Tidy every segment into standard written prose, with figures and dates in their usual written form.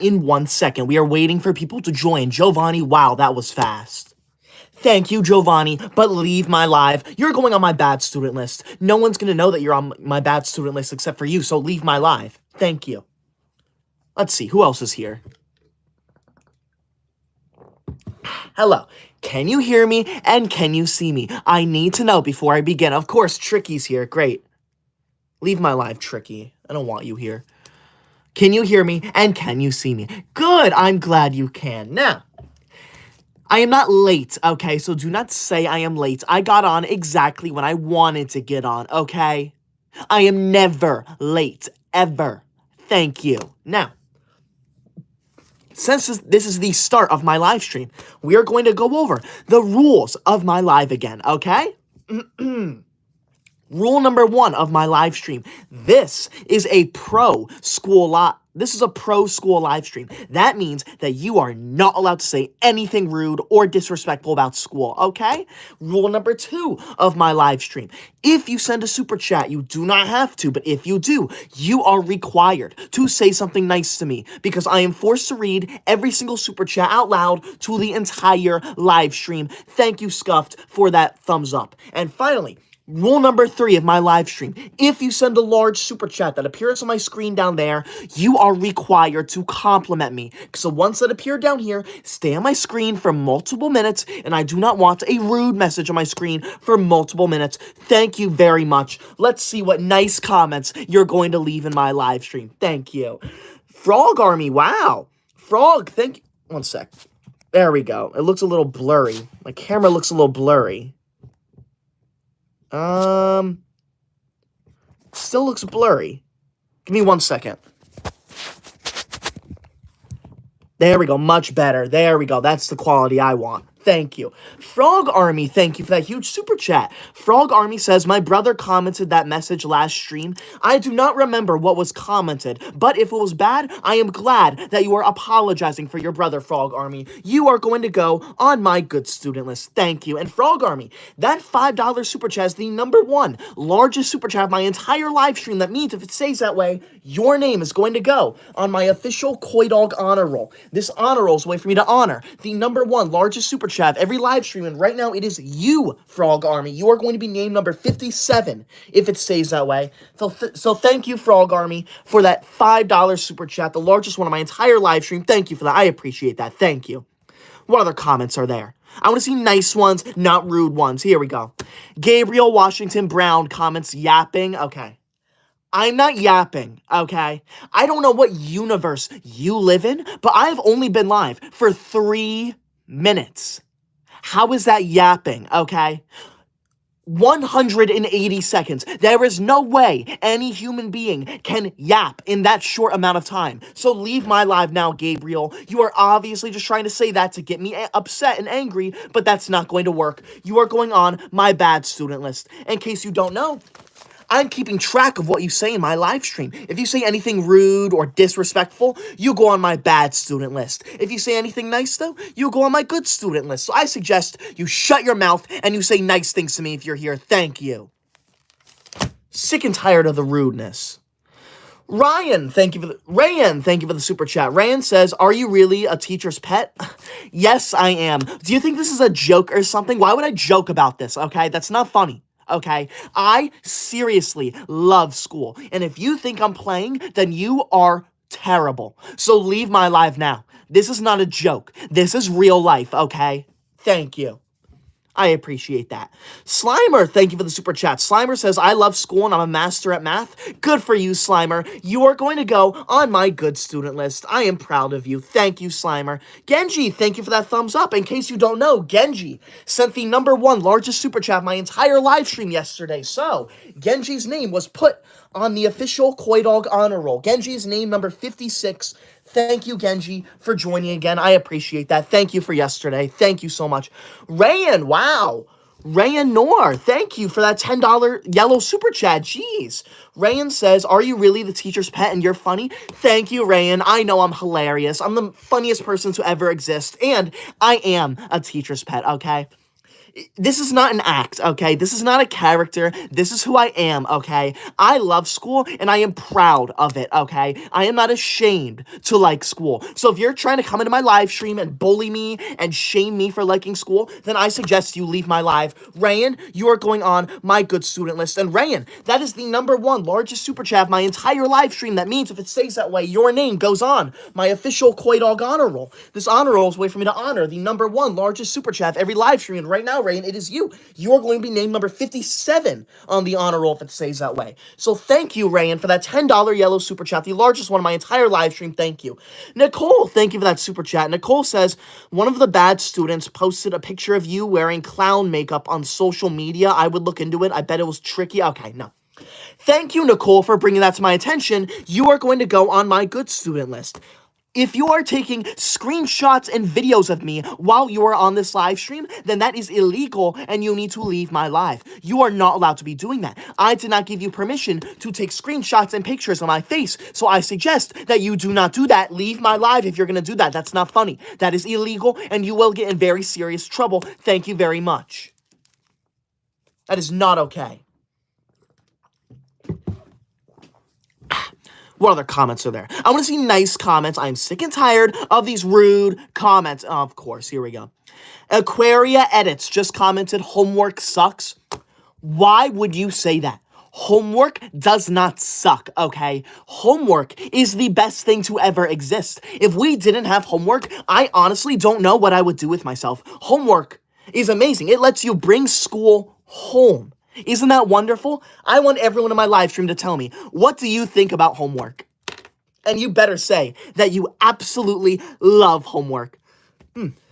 in 1 second. We are waiting for people to join. Giovanni, wow, that was fast. Thank you, Giovanni, but leave my live. You're going on my bad student list. No one's going to know that you're on my bad student list except for you, so leave my live. Thank you. Let's see, who else is here? Hello. Can you hear me and can you see me? I need to know before I begin. Of course, Tricky's here. Great. Leave my live, Tricky. I don't want you here. Can you hear me and can you see me? Good. I'm glad you can. Now, I am not late, okay? So do not say I am late. I got on exactly when I wanted to get on, okay? I am never late, ever. Thank you. Now, since this is the start of my live stream, we are going to go over the rules of my live again, okay? Rule number 1 of my live stream. This is a pro school live stream. That means that you are not allowed to say anything rude or disrespectful about school, okay? Rule number 2 of my live stream. If you send a super chat, you do not have to, but if you do, you are required to say something nice to me because I am forced to read every single super chat out loud to the entire live stream. Thank you, Scuffed, for that thumbs up. And finally, rule number 3 of my live stream. If you send a large super chat that appears on my screen down there, you are required to compliment me. So once that appeared down here, stay on my screen for multiple minutes, and I do not want a rude message on my screen for multiple minutes. Thank you very much. Let's see what nice comments you're going to leave in my live stream. Thank you. Frog Army, wow. Frog, thank you. One sec. There we go. It looks a little blurry. My camera looks a little blurry. Still looks blurry. Give me 1 second. There we go, much better. There we go, that's the quality I want. Thank you. Frog Army, thank you for that huge super chat. Frog Army says, my brother commented that message last stream. I do not remember what was commented, but if it was bad, I am glad that you are apologizing for your brother, Frog Army. You are going to go on my good student list. Thank you. And Frog Army, that $5 super chat is the number 1 largest super chat of my entire live stream. That means if it stays that way, your name is going to go on my official Koi Dog honor roll. This honor roll is a way for me to honor the number 1 largest super chat of every live stream, and right now it is you, Frog Army. You are going to be named number 57 if it stays that way. So thank you, Frog Army, for that $5 super chat, the largest one of my entire live stream. Thank you for that. I appreciate that. Thank you. What other comments are there? I want to see nice ones, not rude ones. Here we go. Gabriel Washington Brown comments yapping. Okay. I'm not yapping, okay? I don't know what universe you live in, but I've only been live for 3 minutes. How is that yapping, okay? 180 seconds. There is no way any human being can yap in that short amount of time. So leave my live now, Gabriel. You are obviously just trying to say that to get me upset and angry, but that's not going to work. You are going on my bad student list. In case you don't know, I'm keeping track of what you say in my live stream. If you say anything rude or disrespectful, you go on my bad student list. If you say anything nice, though, you go on my good student list. So I suggest you shut your mouth and you say nice things to me if you're here. Thank you. Sick and tired of the rudeness. Rayan, thank you for the super chat. Rayan says, are you really a teacher's pet? Yes, I am. Do you think this is a joke or something? Why would I joke about this, okay? That's not funny. Okay, I seriously love school, and if you think I'm playing, then you are terrible. So leave my live now. This is not a joke. This is real life, okay? Thank you. I appreciate that. Slimer, thank you for the super chat. Slimer says, I love school and I'm a master at math. Good for you, Slimer. You are going to go on my good student list. I am proud of you. Thank you, Slimer. Genji, thank you for that thumbs up. In case you don't know, Genji sent the number 1 largest super chat of my entire live stream yesterday. So, Genji's name was put on the official Koi Dog honor roll. Genji's name number 56. Thank you, Genji, for joining again. I appreciate that. Thank you for yesterday. Thank you so much. Rayan, wow. Rayan Noor, thank you for that $10 yellow super chat. Jeez. Rayan says, are you really the teacher's pet and you're funny? Thank you, Rayan. I know I'm hilarious. I'm the funniest person to ever exist, and I am a teacher's pet, okay? This is not an act, okay? This is not a character. This is who I am, okay? I love school and I am proud of it, okay? I am not ashamed to like school. So if you're trying to come into my live stream and bully me and shame me for liking school, then I suggest you leave my live. Rayan, you are going on my good student list. And Rayan, that is the #1 largest super chat of my entire live stream. That means if it stays that way, your name goes on my official Koi Dog honor roll. This honor roll is a way for me to honor the #1 largest super chat of every live stream. And right now, Rayan, it is you. You are going to be named number 57 on the honor roll if it stays that way. So thank you, Rayan, for that $10 yellow super chat, the largest one of my entire live stream. Thank you. Nicole, thank you for that super chat. Nicole says, one of the bad students posted a picture of you wearing clown makeup on social media. I would look into it. I bet it was tricky. Okay, no. Thank you, Nicole, for bringing that to my attention. You are going to go on my good student list. If you are taking screenshots and videos of me while you are on this live stream, then that is illegal and you need to leave my live. You are not allowed to be doing that. I did not give you permission to take screenshots and pictures of my face, so I suggest that you do not do that. Leave my live if you're going to do that. That's not funny. That is illegal and you will get in very serious trouble. Thank you very much. That is not okay. What other comments are there? I want to see nice comments. I'm sick and tired of these rude comments. Oh, of course, here we go. Aquaria Edits just commented, homework sucks. Why would you say that? Homework does not suck, okay? Homework is the best thing to ever exist. If we didn't have homework, I honestly don't know what I would do with myself. Homework is amazing. It lets you bring school home. Isn't that wonderful? I want everyone in my live stream to tell me, what do you think about homework? And you better say that you absolutely love homework.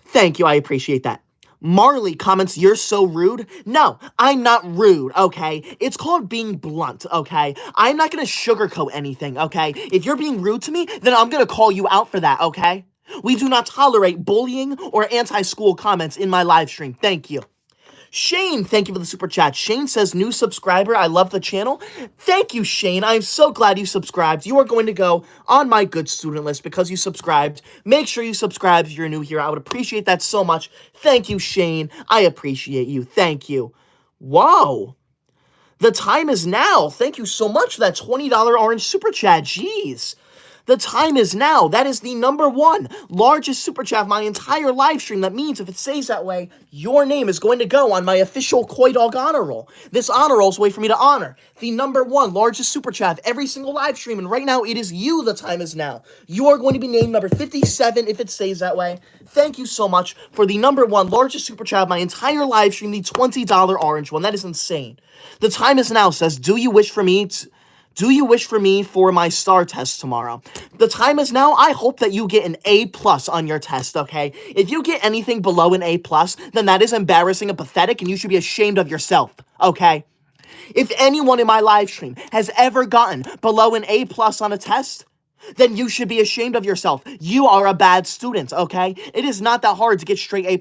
Thank you, I appreciate that. Marley comments, you're so rude. No, I'm not rude, okay? It's called being blunt, okay? I'm not gonna sugarcoat anything, okay? If you're being rude to me, then I'm gonna call you out for that, okay? We do not tolerate bullying or anti-school comments in my live stream. Thank you. Shane, thank you for the super chat. Shane says, new subscriber, I love the channel. Thank you, Shane. I'm so glad you subscribed. You are going to go on my good student list because you subscribed. Make sure you subscribe if you're new here. I would appreciate that so much. Thank you, Shane. I appreciate you. Thank you. Whoa. The time is now. Thank you so much for that $20 orange super chat. Jeez. The time is now. That is the #1 largest super chat of my entire live stream. That means if it stays that way, your name is going to go on my official Koi Dog honor roll. This honor roll is a way for me to honor the #1 largest super chat of every single live stream. And right now, it is you. The time is now. You are going to be named number 57 if it stays that way. Thank you so much for the #1 largest super chat of my entire live stream, the $20 orange one. That is insane. The time is now says, do you wish for me for my STAR test tomorrow? The time is now. I hope that you get an A+ on your test, okay? If you get anything below an A+, then that is embarrassing and pathetic, and you should be ashamed of yourself, okay? If anyone in my live stream has ever gotten below an A+ on a test, then you should be ashamed of yourself. You are a bad student, okay? It is not that hard to get straight A+.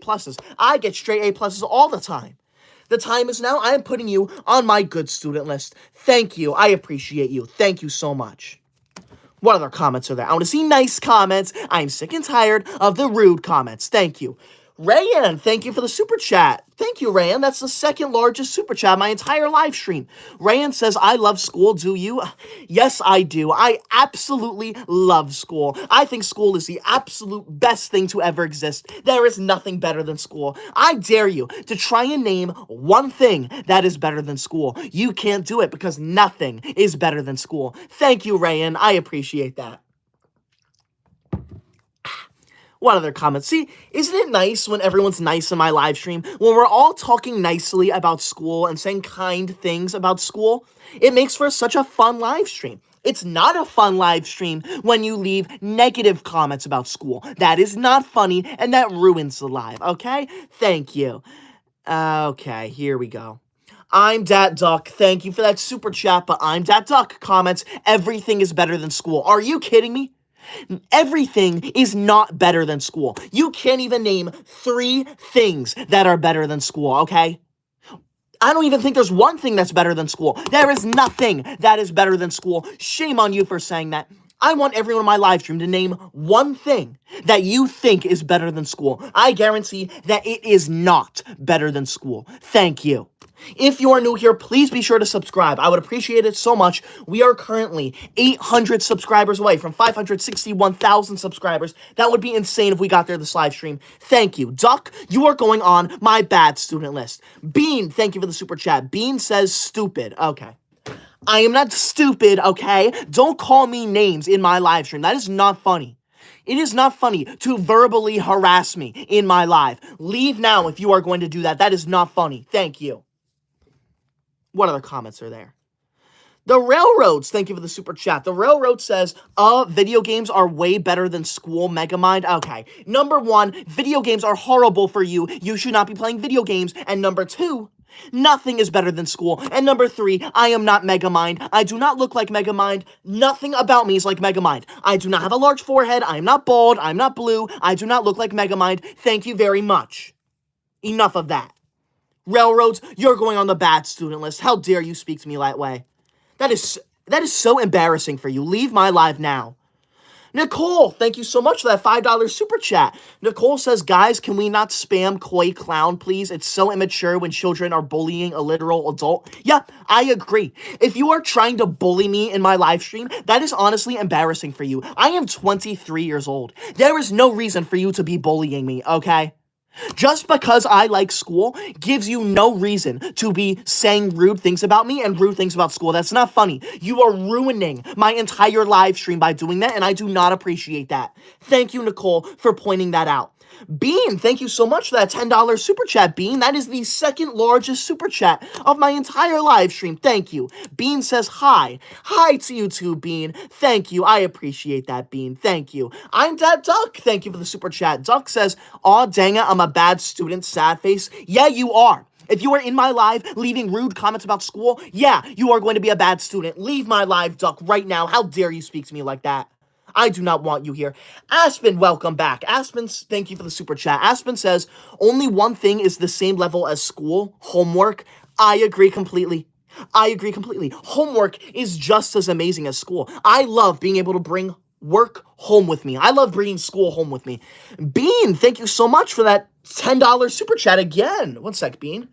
I get straight A+ all the time. The time is now. I am putting you on my good student list. Thank you. I appreciate you. Thank you so much. What other comments are there? I want to see nice comments. I'm sick and tired of the rude comments. Thank you. Rayan, thank you for the super chat. Thank you, Rayan. That's the second largest super chat of my entire live stream. Rayan says, I love school. Do you? Yes, I do. I absolutely love school. I think school is the absolute best thing to ever exist. There is nothing better than school. I dare you to try and name one thing that is better than school. You can't do it because nothing is better than school. Thank you, Rayan. I appreciate that. What other comments? See, isn't it nice when everyone's nice in my live stream? When we're all talking nicely about school and saying kind things about school, it makes for such a fun live stream. It's not a fun live stream when you leave negative comments about school. That is not funny, and that ruins the live, okay? Thank you. Okay, here we go. I'm Dat Duck. Thank you for that super chat, but I'm Dat Duck comments, everything is better than school. Are you kidding me? Everything is not better than school. You can't even name 3 things that are better than school, okay? I don't even think there's one thing that's better than school. There is nothing that is better than school. Shame on you for saying that. I want everyone in my live stream to name one thing that you think is better than school. I guarantee that it is not better than school. Thank you. If you are new here, please be sure to subscribe. I would appreciate it so much. We are currently 800 subscribers away from 561,000 subscribers. That would be insane if we got there this live stream. Thank you. Duck, you are going on my bad student list. Bean, thank you for the super chat. Bean says stupid. Okay. I am not stupid, okay? Don't call me names in my live stream. That is not funny. It is not funny to verbally harass me in my live. Leave now if you are going to do that. That is not funny. Thank you. What other comments are there? The Railroads, thank you for the super chat. The Railroad says, video games are way better than school, Megamind. Okay, number one, video games are horrible for you. You should not be playing video games. And number two, nothing is better than school. And number three, I am not Megamind. I do not look like Megamind. Nothing about me is like Megamind. I do not have a large forehead. I am not bald. I'm not blue. I do not look like Megamind. Thank you very much. Enough of that. Railroads, you're going on the bad student list. How dare you speak to me that way? That is so embarrassing for you. Leave my live now. Nicole, thank you so much for that $5 super chat. Nicole says, guys, can we not spam Koi Clown, please? It's so immature when children are bullying a literal adult. Yeah, I agree. If you are trying to bully me in my live stream, that is honestly embarrassing for you. I am 23 years old. There is no reason for you to be bullying me, okay? Just because I like school gives you no reason to be saying rude things about me and rude things about school. That's not funny. You are ruining my entire live stream by doing that, and I do not appreciate that. Thank you, Nicole, for pointing that out. Bean, thank you so much for that $10 super chat, Bean. That is the second largest super chat of my entire live stream. Thank you. Bean says hi. Hi to you too, Bean. Thank you. I appreciate that, Bean. Thank you. I'm Dad Duck. Thank you for the super chat. Duck says, aw, dang it, I'm a bad student, sad face. Yeah, you are. If you are in my live leaving rude comments about school, yeah, you are going to be a bad student. Leave my live, Duck, right now. How dare you speak to me like that? I do not want you here. Aspen, welcome back. Aspen, thank you for the super chat. Aspen says, only one thing is the same level as school, homework. I agree completely. I agree completely. Homework is just as amazing as school. I love being able to bring work home with me. I love bringing school home with me. Bean, thank you so much for that $10 super chat again. One sec, Bean.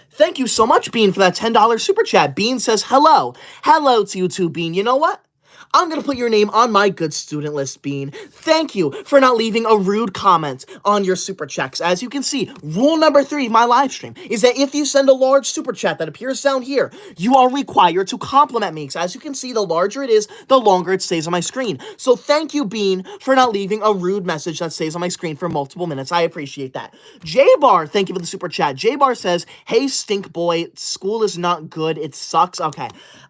Thank you so much, Bean, for that $10 super chat. Bean says, hello. Hello to you too, Bean. You know what? I'm going to put your name on my good student list, Bean. Thank you for not leaving a rude comment on your super chats. As you can see, rule number 3 of my live stream is that if you send a large super chat that appears down here, you are required to compliment me. So as you can see, the larger it is, the longer it stays on my screen. So thank you, Bean, for not leaving a rude message that stays on my screen for multiple minutes. I appreciate that. J-Bar, thank you for the super chat. J-Bar says, hey, stink boy, school is not good. It sucks. Okay.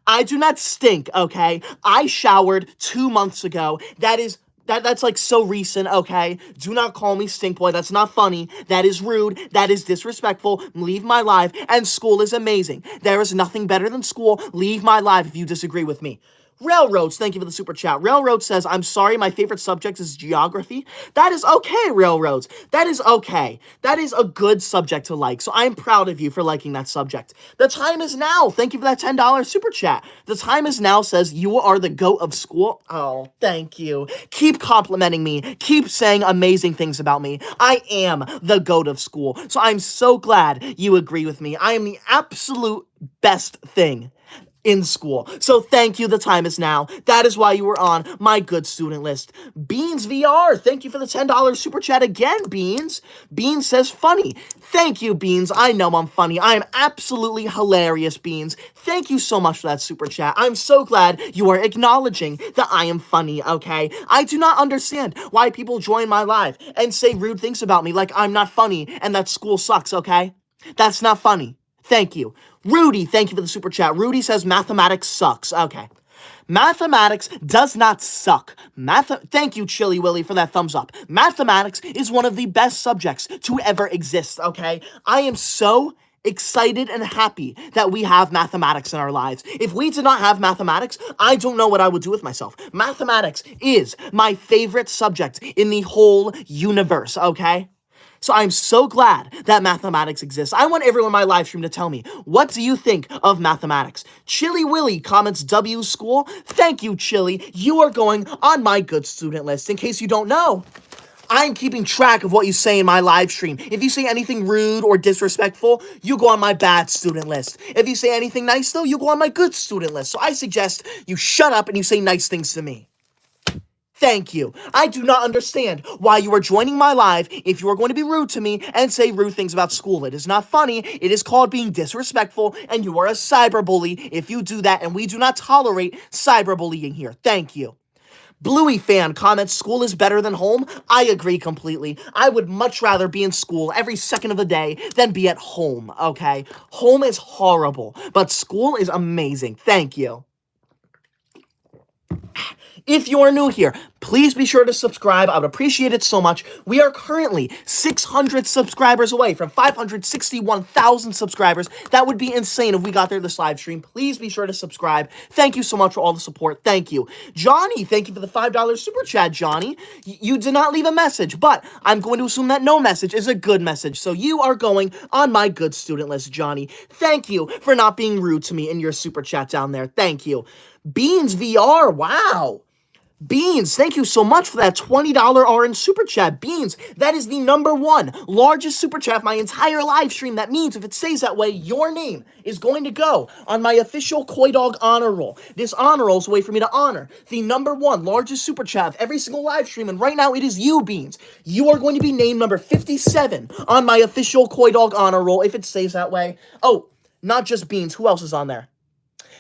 I do not stink, okay? I showered 2 months ago. That's like so recent, okay? Do not call me stink boy. That's not funny. That is rude. That is disrespectful. Leave my live. And school is amazing. There is nothing better than school. Leave my live if you disagree with me. Railroads, thank you for the super chat. Railroad says, I'm sorry, my favorite subject is geography. That is okay, Railroads. That is okay. That is a good subject to like, so I'm proud of you for liking that subject. The time is now. Thank you for that $10 super chat. The time is now says, you are the GOAT of school. Oh, thank you. Keep complimenting me. Keep saying amazing things about me. I am the GOAT of school, so I'm so glad you agree with me. I am the absolute best thing in school. So thank you. The time is now. That is why you were on my good student list. Beans VR, thank you for the $10 super chat again, Beans. Beans says funny. Thank you, Beans. I know I'm funny. I am absolutely hilarious, Beans. Thank you so much for that super chat. I'm so glad you are acknowledging that I am funny, okay? I do not understand why people join my live and say rude things about me like I'm not funny and that school sucks, okay? That's not funny. Thank you. Rudy, thank you for the super chat. Rudy says mathematics sucks. Okay. Mathematics does not suck. Thank you, Chili Willy, for that thumbs up. Mathematics is one of the best subjects to ever exist, okay? I am so excited and happy that we have mathematics in our lives. If we did not have mathematics, I don't know what I would do with myself. Mathematics is my favorite subject in the whole universe, okay? So I'm so glad that mathematics exists. I want everyone in my live stream to tell me, what do you think of mathematics? Chili Willy comments W school. Thank you, Chili. You are going on my good student list. In case you don't know, I'm keeping track of what you say in my live stream. If you say anything rude or disrespectful, you go on my bad student list. If you say anything nice, though, you go on my good student list. So I suggest you shut up and you say nice things to me. Thank you. I do not understand why you are joining my live if you are going to be rude to me and say rude things about school. It is not funny. It is called being disrespectful, and you are a cyberbully if you do that, and we do not tolerate cyberbullying here. Thank you. Bluey fan comments, school is better than home. I agree completely. I would much rather be in school every second of the day than be at home, okay? Home is horrible, but school is amazing. Thank you. If you are new here, please be sure to subscribe. I would appreciate it so much. We are currently 600 subscribers away from 561,000 subscribers. That would be insane if we got there this live stream. Please be sure to subscribe. Thank you so much for all the support. Thank you. Johnny, thank you for the $5 super chat, Johnny. You did not leave a message, but I'm going to assume that no message is a good message. So you are going on my good student list, Johnny. Thank you for not being rude to me in your super chat down there. Thank you. Beans VR, wow. Beans, thank you so much for that $20 orange super chat. Beans, that is the #1 largest super chat of my entire live stream. That means if it stays that way, your name is going to go on my official Koi Dog honor roll. This honor roll is a way for me to honor the #1 largest super chat of every single live stream, and right now it is you, Beans. You are going to be named number 57 on my official Koi Dog honor roll if it stays that way. Oh, not just Beans. Who else is on there?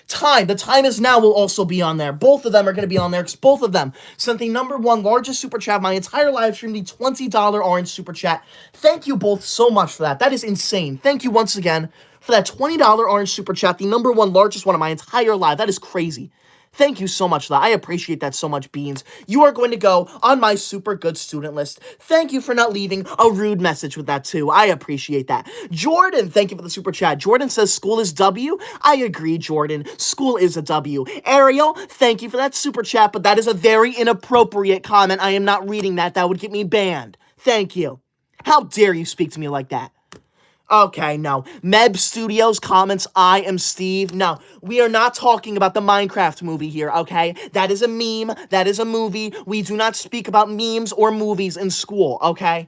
The time is now will also be on there. Both of them are going to be on there because both of them sent the #1 largest super chat of my entire live stream, the $20 orange super chat. Thank you both so much for that. That is insane. Thank you once again for that $20 orange super chat, the #1 largest one of my entire live. That is crazy. Thank you so much for that. I appreciate that so much, Beans. You are going to go on my super good student list. Thank you for not leaving a rude message with that, too. I appreciate that. Jordan, thank you for the super chat. Jordan says school is W. I agree, Jordan. School is a W. Ariel, thank you for that super chat, but that is a very inappropriate comment. I am not reading that. That would get me banned. Thank you. How dare you speak to me like that? Okay, no. Meb Studios comments, I am Steve. No, we are not talking about the Minecraft movie here, okay? That is a meme. That is a movie. We do not speak about memes or movies in school, okay?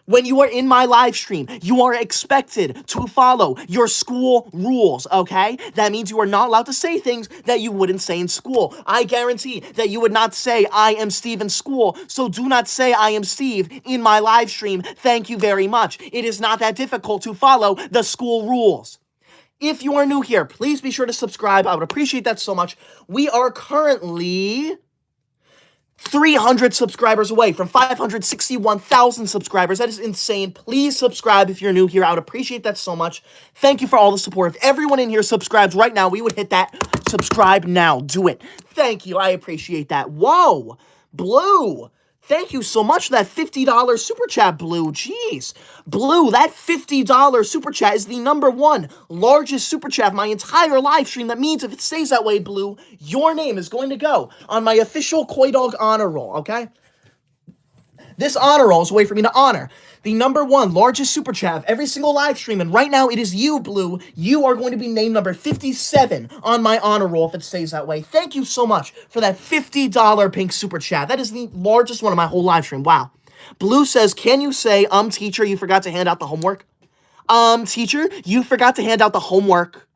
When you are in my live stream, you are expected to follow your school rules, okay? That means you are not allowed to say things that you wouldn't say in school. I guarantee that you would not say, I am Steve in school, so do not say I am Steve in my live stream. Thank you very much. It is not that difficult to follow the school rules. If you are new here, please be sure to subscribe. I would appreciate that so much. We are currently 300 subscribers away from 561,000 subscribers. That is insane. Please subscribe if you're new here. I would appreciate that so much. Thank you for all the support. If everyone in here subscribes right now, we would hit that subscribe now. Do it. Thank you. I appreciate that. Whoa. Blue. Thank you so much for that $50 super chat, Blue. Jeez. Blue, that $50 super chat is the #1 largest super chat of my entire live stream. That means if it stays that way, Blue, your name is going to go on my official Koi Dog honor roll, okay? This honor roll is a way for me to honor the #1 largest super chat of every single live stream, and right now it is you, Blue. You are going to be named number 57 on my honor roll if it stays that way. Thank you so much for that $50 pink super chat. That is the largest one of my whole live stream. Wow. Blue says, can you say, teacher, you forgot to hand out the homework? Teacher, you forgot to hand out the homework.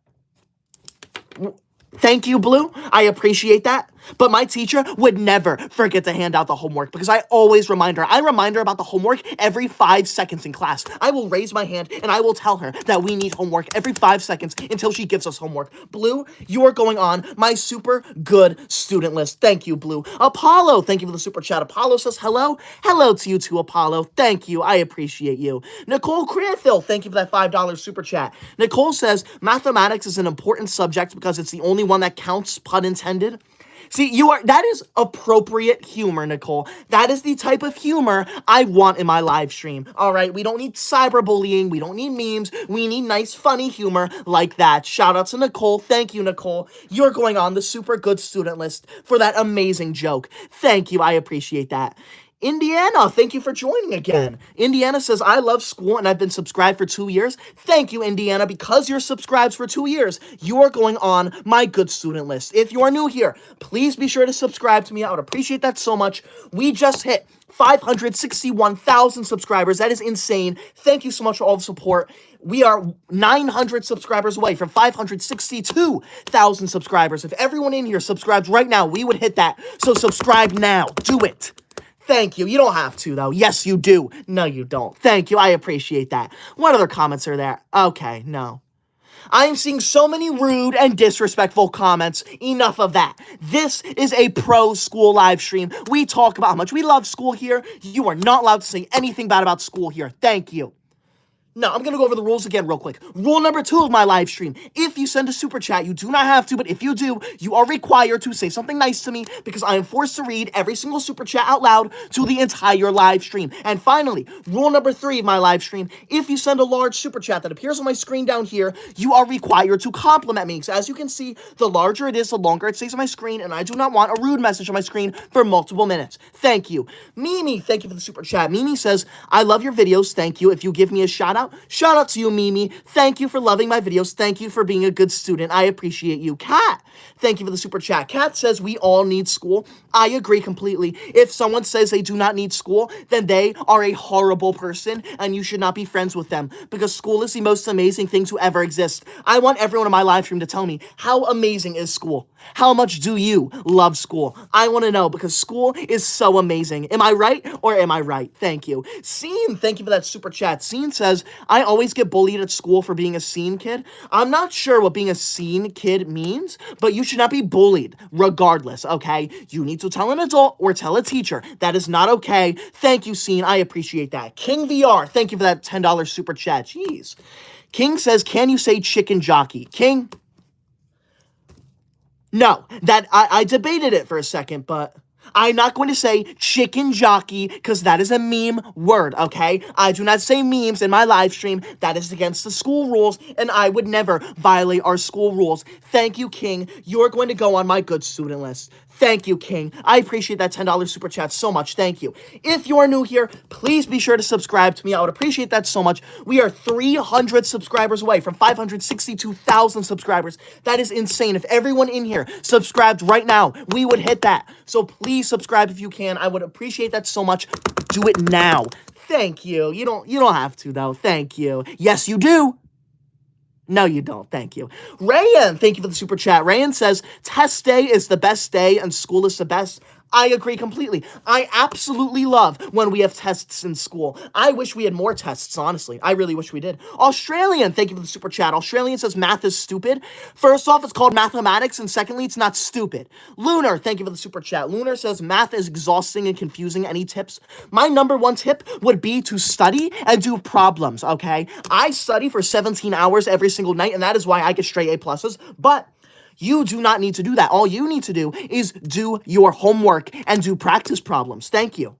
Thank you, Blue. I appreciate that. But my teacher would never forget to hand out the homework because I always remind her. I remind her about the homework every 5 seconds in class. I will raise my hand and I will tell her that we need homework every 5 seconds until she gives us homework. Blue, you are going on my super good student list. Thank you, Blue. Apollo, thank you for the super chat. Apollo says hello. Hello to you too, Apollo. Thank you. I appreciate you. Nicole Cranfield, thank you for that $5 super chat. Nicole says mathematics is an important subject because it's the only one that counts, pun intended. See, that is appropriate humor, Nicole. That is the type of humor I want in my live stream. All right, we don't need cyberbullying. We don't need memes. We need nice, funny humor like that. Shout out to Nicole. Thank you, Nicole. You're going on the super good student list for that amazing joke. Thank you. I appreciate that. Indiana, thank you for joining again. Indiana says, I love school and I've been subscribed for 2 years. Thank you, Indiana. Because you're subscribed for 2 years, you are going on my good student list. If you are new here, please be sure to subscribe to me. I would appreciate that so much. We just hit 561,000 subscribers. That is insane. Thank you so much for all the support. We are 900 subscribers away from 562,000 subscribers. If everyone in here subscribes right now, we would hit that. So subscribe now. Do it. Thank you. You don't have to, though. Yes, you do. No, you don't. Thank you. I appreciate that. What other comments are there? Okay, no. I am seeing so many rude and disrespectful comments. Enough of that. This is a pro-school live stream. We talk about how much we love school here. You are not allowed to say anything bad about school here. Thank you. No, I'm going to go over the rules again real quick. Rule number 2 of my live stream. If you send a super chat, you do not have to, but if you do, you are required to say something nice to me because I am forced to read every single super chat out loud to the entire live stream. And finally, rule number 3 of my live stream. If you send a large super chat that appears on my screen down here, you are required to compliment me. So as you can see, the larger it is, the longer it stays on my screen, and I do not want a rude message on my screen for multiple minutes. Thank you. Mimi, thank you for the super chat. Mimi says, I love your videos. Thank you. If you give me a shout out to you, Mimi. Thank you for loving my videos. Thank you for being a good student. I appreciate you. Kat, thank you for the super chat. Kat says we all need school. I agree completely. If someone says they do not need school, then they are a horrible person and you should not be friends with them because school is the most amazing thing to ever exist. I want everyone in my live stream to tell me, how amazing is school? How much do you love school? I want to know because school is so amazing. Am I right or am I right? Thank you. Scene, thank you for that super chat. Scene says, I always get bullied at school for being a scene kid. I'm not sure what being a scene kid means, but you should not be bullied regardless, okay? You need to tell an adult or tell a teacher. That is not okay. Thank you, Scene. I appreciate that. King VR, thank you for that $10 super chat. Jeez. King says, can you say chicken jockey? King? No, that I debated it for a second, but I'm not going to say chicken jockey because that is a meme word, okay? I do not say memes in my live stream. That is against the school rules, and I would never violate our school rules. Thank you, King. You're going to go on my good student list. Thank you, King. I appreciate that $10 super chat so much. Thank you. If you are new here, please be sure to subscribe to me. I would appreciate that so much. We are 300 subscribers away from 562,000 subscribers. That is insane. If everyone in here subscribed right now, we would hit that. So please subscribe if you can. I would appreciate that so much. Do it now. Thank you. You don't have to though. Thank you. Yes, you do. No, you don't. Thank you. Rayan, thank you for the super chat. Rayan says, test day is the best day and school is the best. I agree completely. I absolutely love when we have tests in school. I wish we had more tests, honestly. I really wish we did. Australian, thank you for the super chat. Australian says math is stupid. First off, it's called mathematics, and secondly, it's not stupid. Lunar, thank you for the super chat. Lunar says math is exhausting and confusing. Any tips? My number one tip would be to study and do problems, okay? I study for 17 hours every single night, and that is why I get straight A pluses, but you do not need to do that. All you need to do is do your homework and do practice problems. Thank you.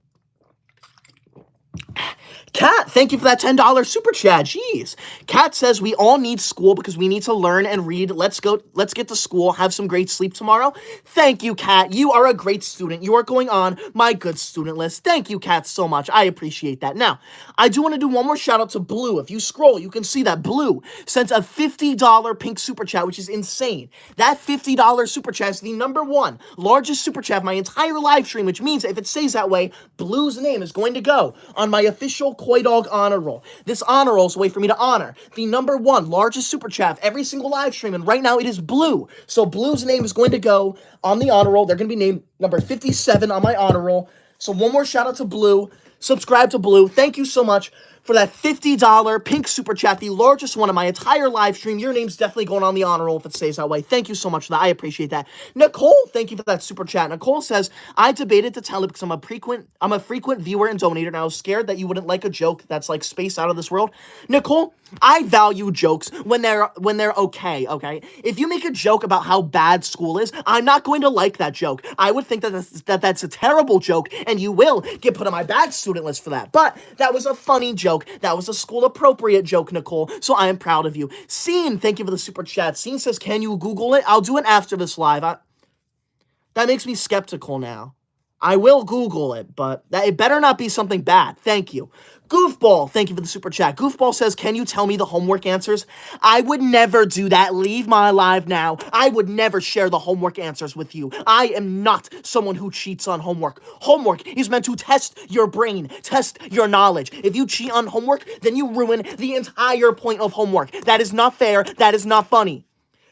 Kat, thank you for that $10 super chat. Jeez. Kat says we all need school because we need to learn and read. Let's get to school. Have some great sleep tomorrow. Thank you, Kat. You are a great student. You are going on my good student list. Thank you, Kat, so much. I appreciate that. Now, I do want to do one more shout out to Blue. If you scroll, you can see that Blue sent a $50 pink super chat, which is insane. That $50 super chat is the number one largest super chat of my entire live stream, which means if it stays that way, Blue's name is going to go on my official Koi Dog honor roll. This honor roll is a way for me to honor the number one largest super chat of every single live stream, and right now it is Blue. So Blue's name is going to go on the honor roll. They're going to be named number 57 on my honor roll. So one more shout out to Blue. Subscribe to Blue. Thank you so much for that $50 pink super chat, the largest one of my entire live stream. Your name's definitely going on the honor roll if it stays that way. Thank you so much for that. I appreciate that. Nicole, thank you for that super chat. Nicole says, I debated to tell it because I'm a frequent viewer and donator, and I was scared that you wouldn't like a joke that's like space out of this world. Nicole, I value jokes when they're okay, okay? If you make a joke about how bad school is, I'm not going to like that joke. I would think that's a terrible joke, and you will get put on my bad student list for that. But that was a funny joke. That was a school-appropriate joke, Nicole, so I am proud of you. Scene, thank you for the super chat. Scene says, can you Google it? I'll do it after this live. That makes me skeptical now. I will Google it, but it better not be something bad. Thank you. Goofball, thank you for the super chat. Goofball says, can you tell me the homework answers? I would never do that. Leave my live now. I would never share the homework answers with you. I am not someone who cheats on homework. Homework is meant to test your brain, test your knowledge. If you cheat on homework, then you ruin the entire point of homework. That is not fair. That is not funny.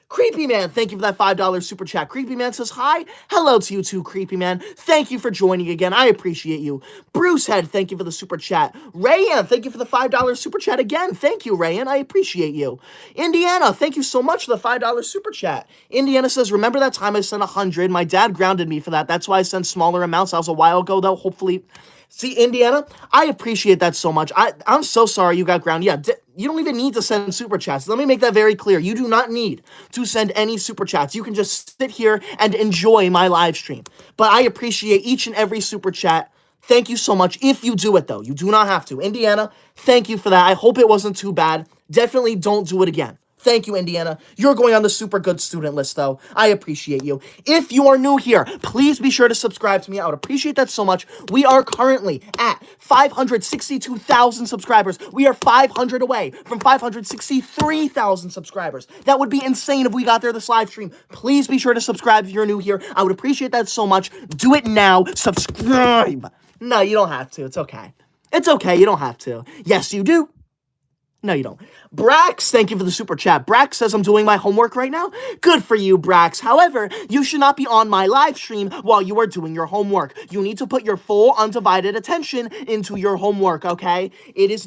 Creepy Man, thank you for that $5 super chat. Creepy Man says, hi. Hello to you too, Creepy Man. Thank you for joining again. I appreciate you. Bruce Head, thank you for the super chat. Rayan, thank you for the $5 super chat again. Thank you, Rayan. I appreciate you. Indiana, thank you so much for the $5 super chat. Indiana says, remember that time I sent 100? My dad grounded me for that. That's why I sent smaller amounts. That was a while ago, though. Hopefully... See, Indiana, I appreciate that so much. I'm so sorry you got grounded. Yeah, you don't even need to send super chats. Let me make that very clear. You do not need to send any super chats. You can just sit here and enjoy my live stream. But I appreciate each and every super chat. Thank you so much. If you do it, though, you do not have to. Indiana, thank you for that. I hope it wasn't too bad. Definitely don't do it again. Thank you, Indiana. You're going on the super good student list, though. I appreciate you. If you are new here, please be sure to subscribe to me. I would appreciate that so much. We are currently at 562,000 subscribers. We are 500 away from 563,000 subscribers. That would be insane if we got there this live stream. Please be sure to subscribe if you're new here. I would appreciate that so much. Do it now. Subscribe. No, you don't have to. It's okay. It's okay. You don't have to. Yes, you do. No, you don't. Brax, thank you for the super chat. Brax says I'm doing my homework right now. Good for you, Brax. However, you should not be on my live stream while you are doing your homework. You need to put your full undivided attention into your homework, okay?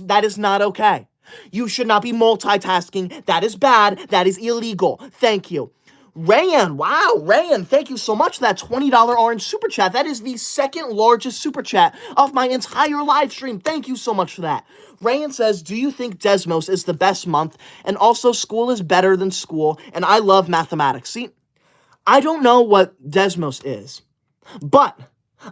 That is not okay. You should not be multitasking. That is bad. That is illegal. Thank you. Rayan, wow, Rayan, thank you so much for that $20 orange super chat. That is the second largest super chat of my entire live stream. Thank you so much for that. Rayan says, do you think Desmos is the best month? And also, school is better than school, and I love mathematics. See, I don't know what Desmos is, but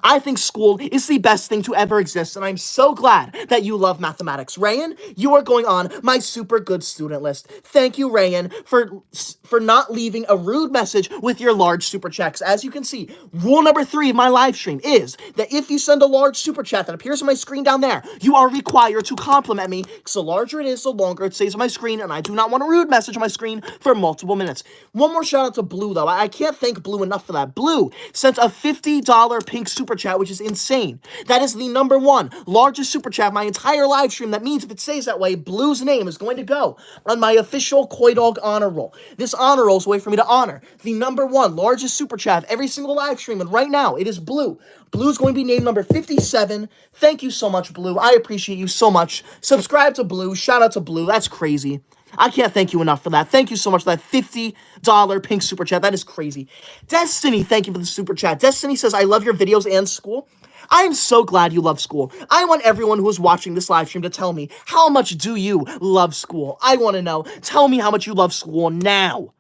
I think school is the best thing to ever exist, and I'm so glad that you love mathematics. Rayan, you are going on my super good student list. Thank you, Rayan, for not leaving a rude message with your large super chats. As you can see, rule number 3 of my live stream is that if you send a large super chat that appears on my screen down there, you are required to compliment me, because the larger it is, the longer it stays on my screen, and I do not want a rude message on my screen for multiple minutes. One more shout out to Blue, though. I can't thank Blue enough for that. Blue sent a $50 pink super chat, which is insane. That is the number 1 largest super chat of my entire live stream. That means if it stays that way, Blue's name is going to go on my official Koi Dog honor roll. This honor roll is a way for me to honor the number 1 largest super chat of every single live stream, and right now it is Blue. Blue's going to be named number 57. Thank you so much, Blue. I appreciate you so much. Subscribe to Blue. Shout out to Blue. That's crazy. I can't thank you enough for that. Thank you so much for that $50 pink super chat. That is crazy. Destiny, thank you for the super chat. Destiny says, I love your videos and school. I am so glad you love school. I want everyone who is watching this live stream to tell me, how much do you love school? I want to know. Tell me how much you love school now.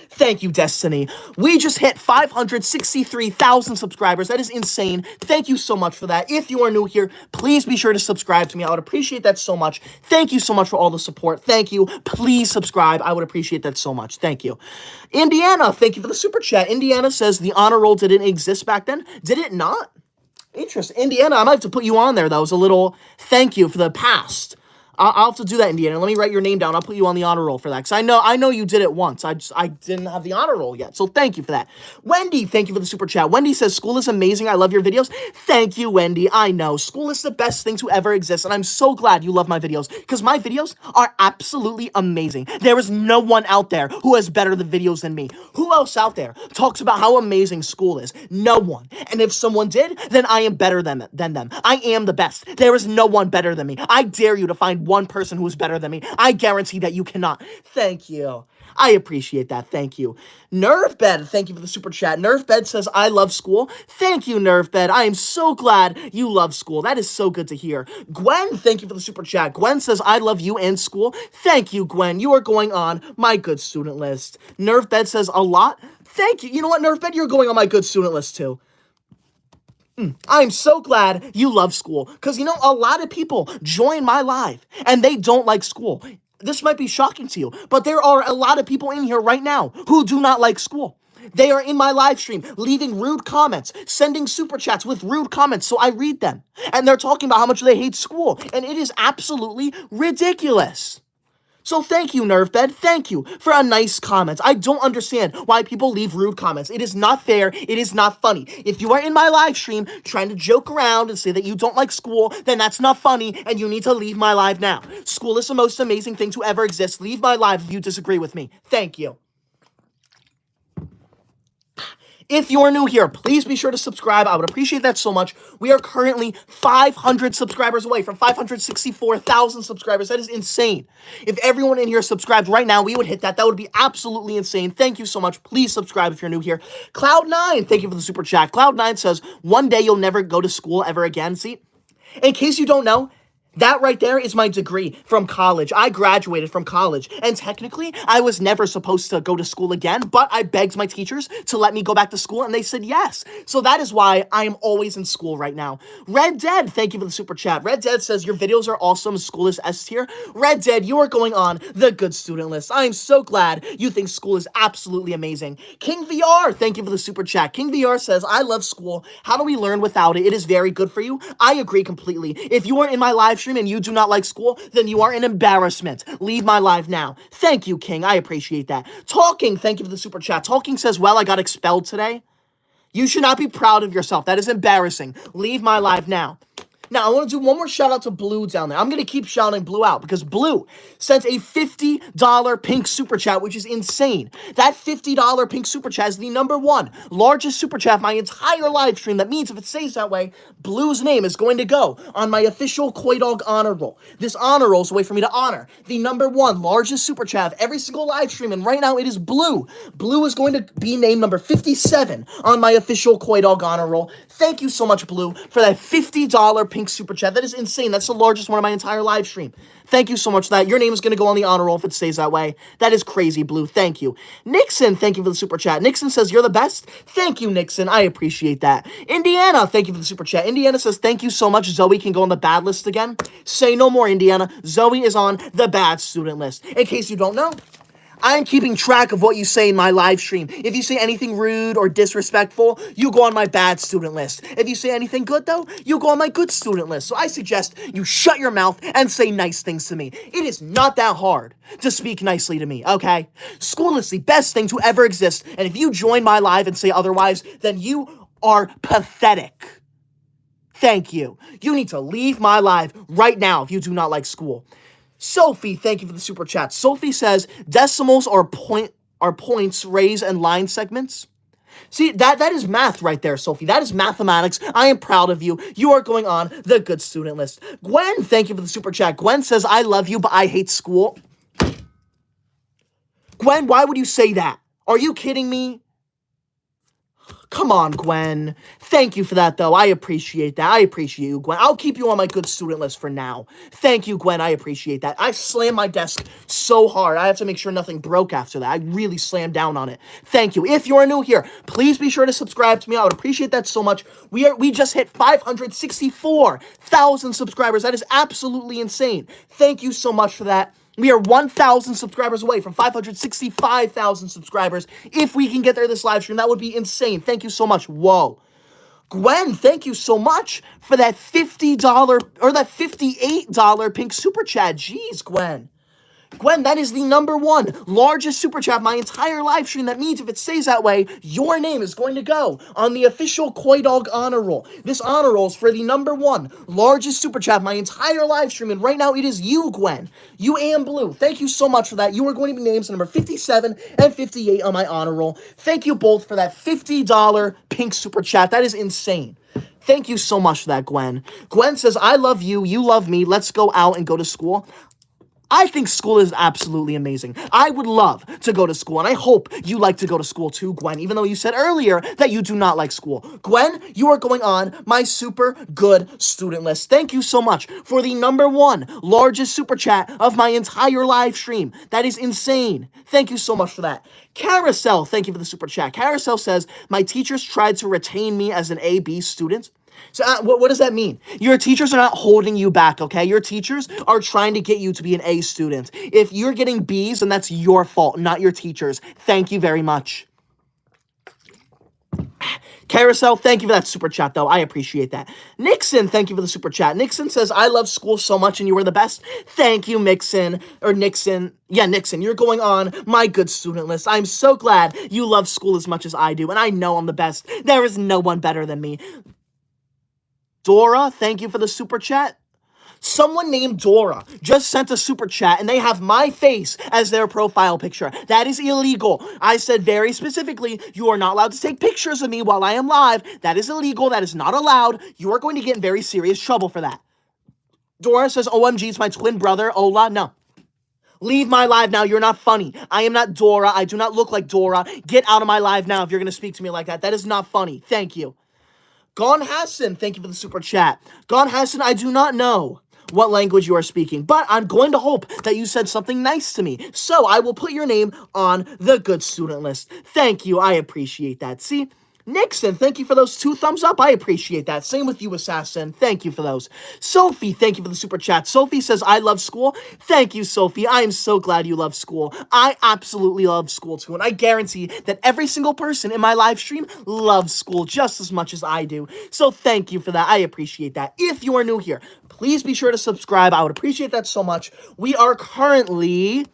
Thank you, Destiny. We just hit 563,000 subscribers. That is insane. Thank you so much for that. If you are new here, please be sure to subscribe to me. I would appreciate that so much. Thank you so much for all the support. Thank you. Please subscribe. I would appreciate that so much. Thank you. Indiana, thank you for the super chat. Indiana says the honor roll didn't exist back then. Did it not? Interesting. Indiana, I might have to put you on there. That was a little thank you for the past. I'll have to do that, Indiana. Let me write your name down. I'll put you on the honor roll for that. Because I know you did it once. I didn't have the honor roll yet. So thank you for that. Wendy, thank you for the super chat. Wendy says, school is amazing. I love your videos. Thank you, Wendy. I know. School is the best thing to ever exist. And I'm so glad you love my videos. Because my videos are absolutely amazing. There is no one out there who has better the videos than me. Who else out there talks about how amazing school is? No one. And if someone did, then I am better than them. I am the best. There is no one better than me. I dare you to find one person who is better than me. I guarantee that you cannot. Thank you. I appreciate that. Thank you. Nervebed, thank you for the super chat. Nervebed says, I love school. Thank you, Nervebed. I am so glad you love school. That is so good to hear. Gwen, thank you for the super chat. Gwen says, I love you and school. Thank you, Gwen. You are going on my good student list. Nervebed says, a lot. Thank you. You know what, Nervebed? You're going on my good student list, too. I'm so glad you love school, because, you know, a lot of people join my live, and they don't like school. This might be shocking to you, but there are a lot of people in here right now who do not like school. They are in my live stream, leaving rude comments, sending super chats with rude comments, so I read them. And they're talking about how much they hate school, and it is absolutely ridiculous. So thank you, Nervebed. Thank you for a nice comment. I don't understand why people leave rude comments. It is not fair. It is not funny. If you are in my live stream trying to joke around and say that you don't like school, then that's not funny, and you need to leave my live now. School is the most amazing thing to ever exist. Leave my live if you disagree with me. Thank you. If you're new here, please be sure to subscribe. I would appreciate that so much. We are currently 500 subscribers away from 564,000 subscribers. That is insane. If everyone in here subscribed right now, we would hit that. That would be absolutely insane. Thank you so much. Please subscribe if you're new here. Cloud9, thank you for the super chat. Cloud9 says, one day you'll never go to school ever again. See, in case you don't know, that right there is my degree from college. I graduated from college, and technically, I was never supposed to go to school again, but I begged my teachers to let me go back to school, and they said yes. So that is why I am always in school right now. Red Dead, thank you for the super chat. Red Dead says, your videos are awesome. School is S tier. Red Dead, you are going on the good student list. I am so glad you think school is absolutely amazing. King VR, thank you for the super chat. King VR says, I love school. How do we learn without it? It is very good for you. I agree completely. If you are in my live stream and you do not like school, then you are an embarrassment. Leave my live now. Thank you, King. I appreciate that. Talking, thank you for the super chat. Talking says, well, I got expelled today. You should not be proud of yourself. That is embarrassing. Leave my live now. Now, I want to do one more shout out to Blue down there. I'm going to keep shouting Blue out because Blue sent a $50 pink super chat, which is insane. That $50 pink super chat is the #1 largest super chat of my entire live stream. That means if it stays that way, Blue's name is going to go on my official Koi Dog honor roll. This honor roll is a way for me to honor the #1 largest super chat of every single live stream, and right now it is Blue. Blue is going to be named number 57 on my official Koi Dog honor roll. Thank you so much, Blue, for that $50 pink super chat. That is insane. That's the largest one of my entire live stream. Thank you so much for that. Your name is going to go on the honor roll if it stays that way. That is crazy, Blue. Thank you. Nixon, thank you for the super chat. Nixon says, you're the best. Thank you, Nixon. I appreciate that. Indiana, thank you for the super chat. Indiana says, thank you so much. Zoe can go on the bad list again. Say no more, Indiana. Zoe is on the bad student list. In case you don't know, I'm keeping track of what you say in my live stream. If you say anything rude or disrespectful, you go on my bad student list. If you say anything good, though, you go on my good student list. So I suggest you shut your mouth and say nice things to me. It is not that hard to speak nicely to me, okay? School is the best thing to ever exist, and if you join my live and say otherwise, then you are pathetic. Thank you. You need to leave my live right now if you do not like school. Sophie, thank you for the super chat. Sophie says, decimals are points, raise, and line segments. See, that is math right there, Sophie. That is mathematics. I am proud of you. You are going on the good student list. Gwen, thank you for the super chat. Gwen says, I love you, but I hate school. Gwen, why would you say that? Are you kidding me? Come on, Gwen. Thank you for that, though. I appreciate that. I appreciate you, Gwen. I'll keep you on my good student list for now. Thank you, Gwen. I appreciate that. I slammed my desk so hard. I have to make sure nothing broke after that. I really slammed down on it. Thank you. If you're new here, please be sure to subscribe to me. I would appreciate that so much. We just hit 564,000 subscribers. That is absolutely insane. Thank you so much for that. We are 1,000 subscribers away from 565,000 subscribers. If we can get there this live stream, that would be insane. Thank you so much. Whoa. Gwen, thank you so much for that $50 or that $58 pink super chat. Jeez, Gwen. Gwen, that is the #1 largest super chat of my entire live stream. That means if it stays that way, your name is going to go on the official Koi Dog honor roll. This honor roll is for the #1 largest super chat of my entire live stream, and right now it is you, Gwen. You and Blue. Thank you so much for that. You are going to be named number 57 and 58 on my honor roll. Thank you both for that $50 pink super chat. That is insane. Thank you so much for that, Gwen. Gwen says, I love you. You love me. Let's go out and go to school. I think school is absolutely amazing. I would love to go to school, and I hope you like to go to school too, Gwen, even though you said earlier that you do not like school. Gwen, you are going on my super good student list. Thank you so much for the #1 largest super chat of my entire live stream. That is insane. Thank you so much for that. Carousel, thank you for the super chat. Carousel says, my teachers tried to retain me as an A-B student. So what does that mean? Your teachers are not holding you back, okay? Your teachers are trying to get you to be an A student. If you're getting Bs, then that's your fault, not your teachers. Thank you very much. Carousel, thank you for that super chat, though. I appreciate that. Nixon, thank you for the super chat. Nixon says, I love school so much and you are the best. Thank you, Mixon. Or Nixon. Yeah, Nixon, you're going on my good student list. I'm so glad you love school as much as I do, and I know I'm the best. There is no one better than me. Dora, thank you for the super chat. Someone named Dora just sent a super chat and they have my face as their profile picture. That is illegal. I said very specifically, you are not allowed to take pictures of me while I am live. That is illegal. That is not allowed. You are going to get in very serious trouble for that. Dora says, OMG, it's my twin brother. Ola, no. Leave my live now. You're not funny. I am not Dora. I do not look like Dora. Get out of my live now if you're going to speak to me like that. That is not funny. Thank you. Gon Hassan, thank you for the super chat. Gon Hassan, I do not know what language you are speaking, but I'm going to hope that you said something nice to me. So I will put your name on the good student list. Thank you. I appreciate that. See? Nixon, thank you for those 2 thumbs up. I appreciate that. Same with you, Assassin. Thank you for those. Sophie, thank you for the super chat. Sophie says, I love school. Thank you, Sophie. I am so glad you love school. I absolutely love school, too. And I guarantee that every single person in my live stream loves school just as much as I do. So thank you for that. I appreciate that. If you are new here, please be sure to subscribe. I would appreciate that so much. We are currently...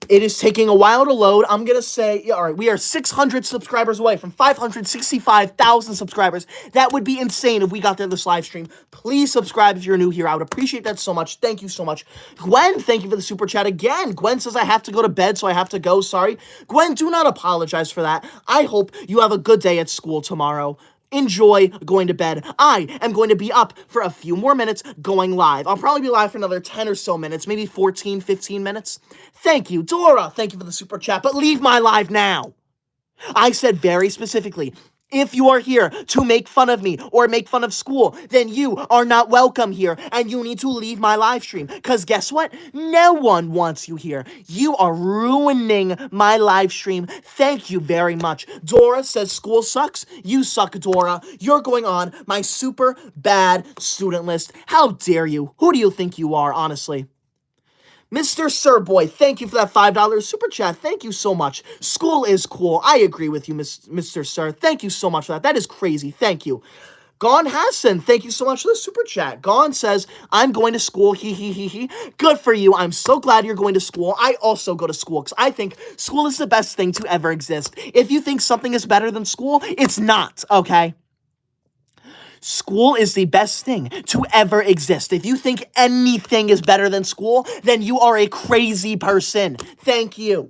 It is taking a while to load. I'm going to say, yeah, all right, we are 600 subscribers away from 565,000 subscribers. That would be insane if we got there this live stream. Please subscribe if you're new here. I would appreciate that so much. Thank you so much. Gwen, thank you for the super chat again. Gwen says I have to go to bed, so I have to go. Sorry. Gwen, do not apologize for that. I hope you have a good day at school tomorrow. Enjoy going to bed. I am going to be up for a few more minutes going live. I'll probably be live for another 10 or so minutes, maybe 14, 15 minutes. Thank you. Dora, thank you for the super chat, but leave my live now. I said very specifically, if you are here to make fun of me or make fun of school, then you are not welcome here and you need to leave my live stream. Because guess what? No one wants you here. You are ruining my live stream. Thank you very much. Dora says school sucks. You suck, Dora. You're going on my super bad student list. How dare you? Who do you think you are, honestly? Mr. Sirboy, thank you for that $5 super chat. Thank you so much. School is cool. I agree with you, Mr. Sir. Thank you so much for that. That is crazy. Thank you. Gon Hassan, thank you so much for the super chat. Gon says, I'm going to school. He, he, he, he. Good for you. I'm so glad you're going to school. I also go to school because I think school is the best thing to ever exist. If you think something is better than school, it's not, okay? School is the best thing to ever exist. If you think anything is better than school, then you are a crazy person. Thank you.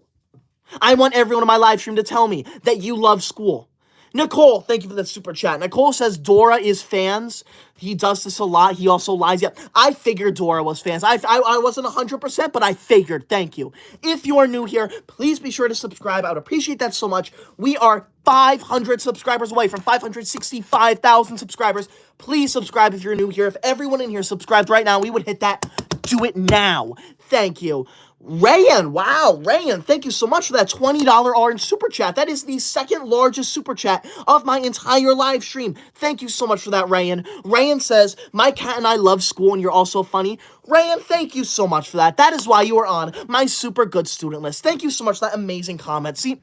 I want everyone in my live stream to tell me that you love school. Nicole, thank you for the super chat. Nicole says Dora is fans. He does this a lot. He also lies. Yep, I figured Dora was fans. I wasn't 100%, but I figured. Thank you. If you are new here, please be sure to subscribe. I would appreciate that so much. We are 500 subscribers away from 565,000 subscribers. Please subscribe if you're new here. If everyone in here subscribed right now, we would hit that. Do it now. Thank you. Rayan, wow, Rayan, thank you so much for that $20 orange super chat. That is the second largest super chat of my entire live stream. Thank you so much for that, Rayan. Rayan says, my cat and I love school and you're also funny. Rayan, thank you so much for that. That is why you are on my super good student list. Thank you so much for that amazing comment. See,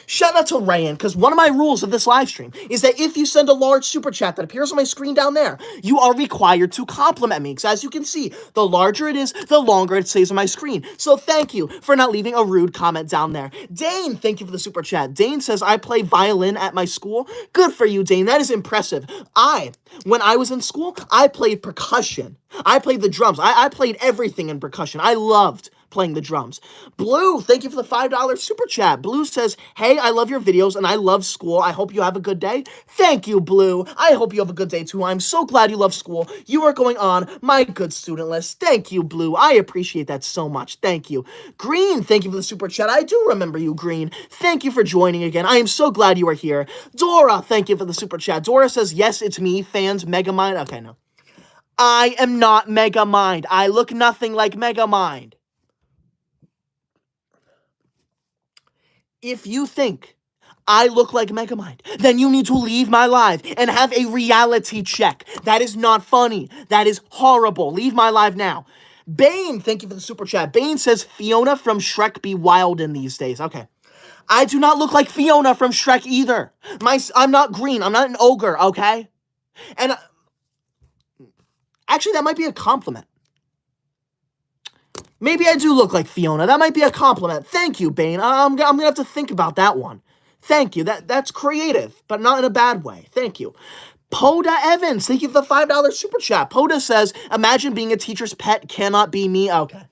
shout out to Rayan, because one of my rules of this live stream is that if you send a large super chat that appears on my screen down there, you are required to compliment me. Because as you can see, the larger it is, the longer it stays on my screen. So thank you for not leaving a rude comment down there. Dane, thank you for the super chat. Dane says, I play violin at my school. Good for you, Dane. That is impressive. When I was in school, I played percussion. I played the drums. I played everything in percussion. I loved playing the drums. Blue, thank you for the $5 super chat. Blue says, hey, I love your videos and I love school. I hope you have a good day. Thank you, Blue. I hope you have a good day too. I'm so glad you love school. You are going on my good student list. Thank you, Blue. I appreciate that so much. Thank you. Green, thank you for the super chat. I do remember you, Green. Thank you for joining again. I am so glad you are here. Dora, thank you for the super chat. Dora says, yes, it's me, fans, Megamind. Okay, no. I am not Megamind. I look nothing like Megamind. If you think I look like Megamind, then you need to leave my live and have a reality check. That is not funny. That is horrible. Leave my live now. Bane, thank you for the super chat. Bane says, Fiona from Shrek be wild in these days. Okay. I do not look like Fiona from Shrek either. I'm not green. I'm not an ogre, okay? And actually, that might be a compliment. Maybe I do look like Fiona. That might be a compliment. Thank you, Bane. I'm gonna have to think about that one. Thank you. That's creative, but not in a bad way. Thank you. Poda Evans, thank you for the $5 super chat. Poda says, imagine being a teacher's pet cannot be me. Okay.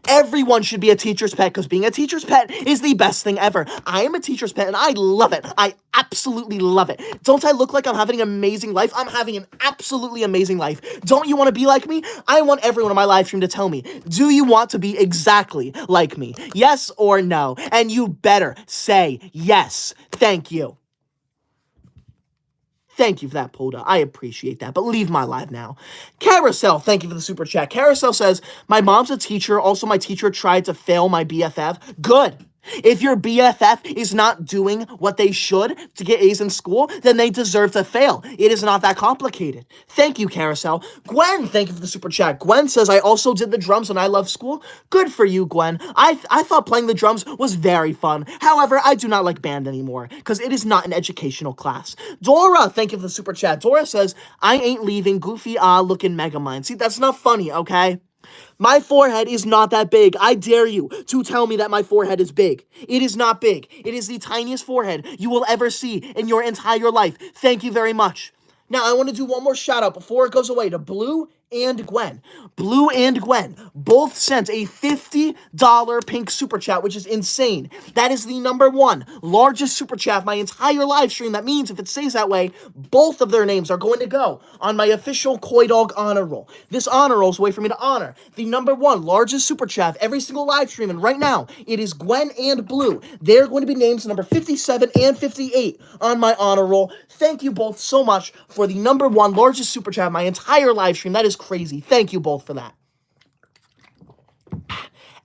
Everyone should be a teacher's pet because being a teacher's pet is the best thing ever. I am a teacher's pet and I love it. I absolutely love it. Don't I look like I'm having an amazing life? I'm having an absolutely amazing life. Don't you want to be like me? I want everyone in my live stream to tell me, do you want to be exactly like me? Yes or no? And you better say yes. Thank you. Thank you for that, Polda. I appreciate that, but leave my live now. Carousel, thank you for the super chat. Carousel says, my mom's a teacher. Also, my teacher tried to fail my BFF. Good. If your BFF is not doing what they should to get A's in school, then they deserve to fail. It is not that complicated. Thank you, Carousel. Gwen, thank you for the super chat. Gwen says, I also did the drums and I love school. Good for you, Gwen. I thought playing the drums was very fun. However, I do not like band anymore because it is not an educational class. Dora, thank you for the super chat. Dora says, I ain't leaving. Goofy, looking Megamind. See, that's not funny, okay? My forehead is not that big. I dare you to tell me that my forehead is big. It is not big. It is the tiniest forehead you will ever see in your entire life. Thank you very much. Now, I want to do one more shout out before it goes away to Blue and Gwen. Blue and Gwen both sent a $50 pink super chat, which is insane. That is the number one largest super chat of my entire live stream. That means if it stays that way, both of their names are going to go on my official Koi Dog honor roll. This honor roll is a way for me to honor the number one largest super chat of every single live stream. And right now, it is Gwen and Blue. They're going to be names number 57 and 58 on my honor roll. Thank you both so much for the number one largest super chat of my entire live stream. That is crazy. Thank you both for that.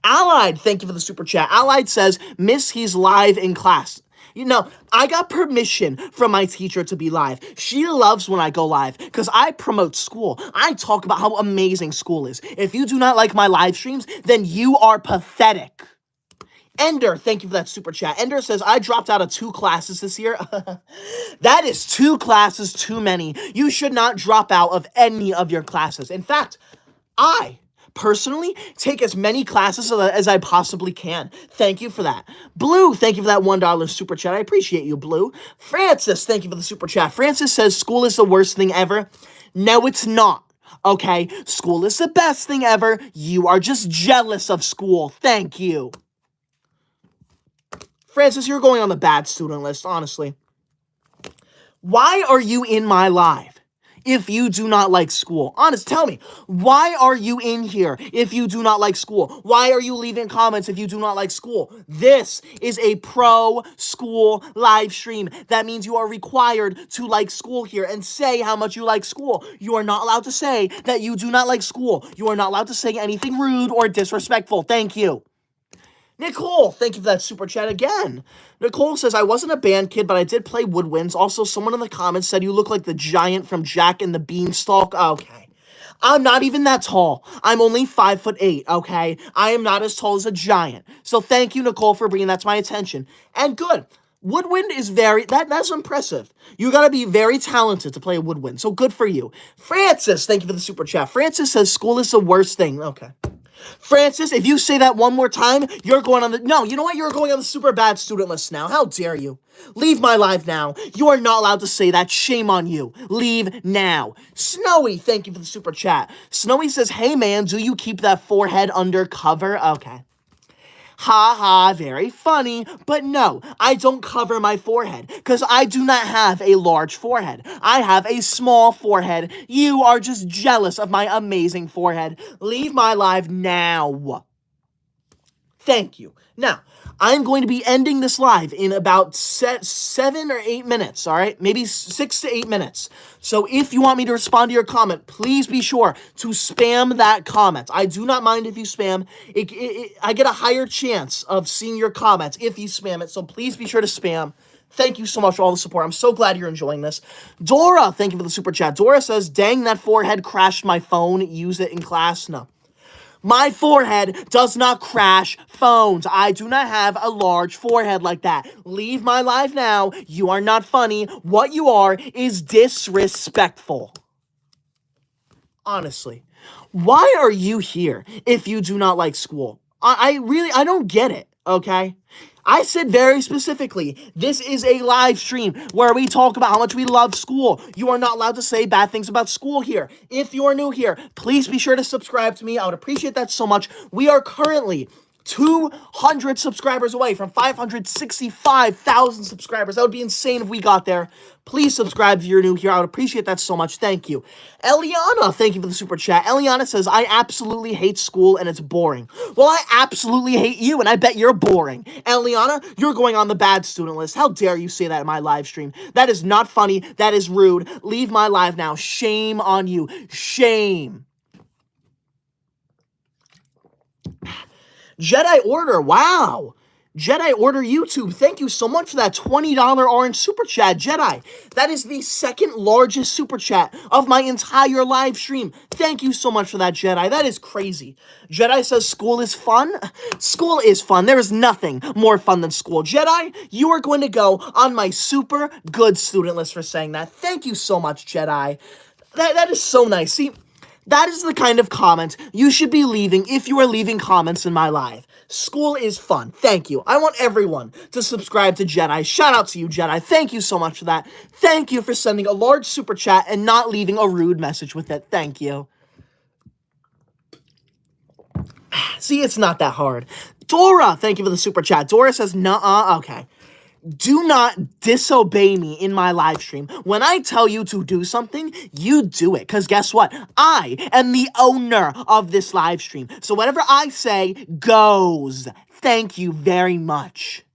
Allied, thank you for the super chat. Allied says, Miss, he's live in class. You know, I got permission from my teacher to be live. She loves when I go live because I promote school. I talk about how amazing school is. If you do not like my live streams, then you are pathetic. Ender, thank you for that super chat. Ender says, I dropped out of 2 classes this year. That is 2 classes too many. You should not drop out of any of your classes. In fact, I personally take as many classes as I possibly can. Thank you for that. Blue, thank you for that $1 super chat. I appreciate you, Blue. Francis, thank you for the super chat. Francis says, school is the worst thing ever. No, it's not. Okay, school is the best thing ever. You are just jealous of school. Thank you. Francis, you're going on the bad student list, honestly. Why are you in my live if you do not like school? Honest, tell me, why are you in here if you do not like school? Why are you leaving comments if you do not like school? This is a pro-school live stream. That means you are required to like school here and say how much you like school. You are not allowed to say that you do not like school. You are not allowed to say anything rude or disrespectful. Thank you. Nicole, thank you for that super chat again. Nicole says, I wasn't a band kid, but I did play woodwinds. Also, someone in the comments said you look like the giant from Jack and the Beanstalk. Okay. I'm not even that tall. I'm only 5'8", okay? I am not as tall as a giant. So thank you, Nicole, for bringing that to my attention. And good. Woodwind is that's impressive. You gotta be very talented to play a woodwind. So good for you. Francis, thank you for the super chat. Francis says school is the worst thing. Okay. Francis, if you say that one more time, you're going on the... No, you know what? You're going on the super bad student list now. How dare you? Leave my live now. You are not allowed to say that. Shame on you. Leave now. Snowy, thank you for the super chat. Snowy says, hey man, do you keep that forehead under cover? Okay. Ha ha, very funny, but no, I don't cover my forehead because I do not have a large forehead. I have a small forehead. You are just jealous of my amazing forehead. Leave my live now. Thank you. Now, I'm going to be ending this live in about 7 or 8 minutes, all right? Maybe 6 to 8 minutes. So if you want me to respond to your comment, please be sure to spam that comment. I do not mind if you spam. I get a higher chance of seeing your comments if you spam it, so please be sure to spam. Thank you so much for all the support. I'm so glad you're enjoying this. Dora, thank you for the super chat. Dora says, dang, that forehead crashed my phone. Use it in class. No. My forehead does not crash phones. I do not have a large forehead like that. Leave my live now. You are not funny. What you are is disrespectful. Honestly, why are you here if you do not like school? I don't get it, okay? I said very specifically, this is a live stream where we talk about how much we love school. You are not allowed to say bad things about school here. If you are new here, please be sure to subscribe to me. I would appreciate that so much. We are currently 200 subscribers away from 565,000 subscribers. That would be insane if we got there. Please subscribe if you're new here. I would appreciate that so much. Thank you. Eliana, thank you for the super chat. Eliana says, I absolutely hate school and it's boring. Well, I absolutely hate you and I bet you're boring. Eliana, you're going on the bad student list. How dare you say that in my live stream? That is not funny. That is rude. Leave my live now. Shame on you. Shame. Jedi Order, wow. Jedi Order YouTube, thank you so much for that $20 orange super chat. Jedi, that is the second largest super chat of my entire live stream. Thank you so much for that, Jedi. That is crazy. Jedi says school is fun. School is fun. There is nothing more fun than school. Jedi, you are going to go on my super good student list for saying that. Thank you so much, Jedi. That is so nice. See, that is the kind of comment you should be leaving if you are leaving comments in my live. School is fun. Thank you. I want everyone to subscribe to Jedi. Shout out to you, Jedi. Thank you so much for that. Thank you for sending a large super chat and not leaving a rude message with it. Thank you. See, it's not that hard. Dora, thank you for the super chat. Dora says, nuh-uh, okay. Do not disobey me in my live stream. When I tell you to do something, you do it. Because guess what? I am the owner of this live stream. So whatever I say goes. Thank you very much.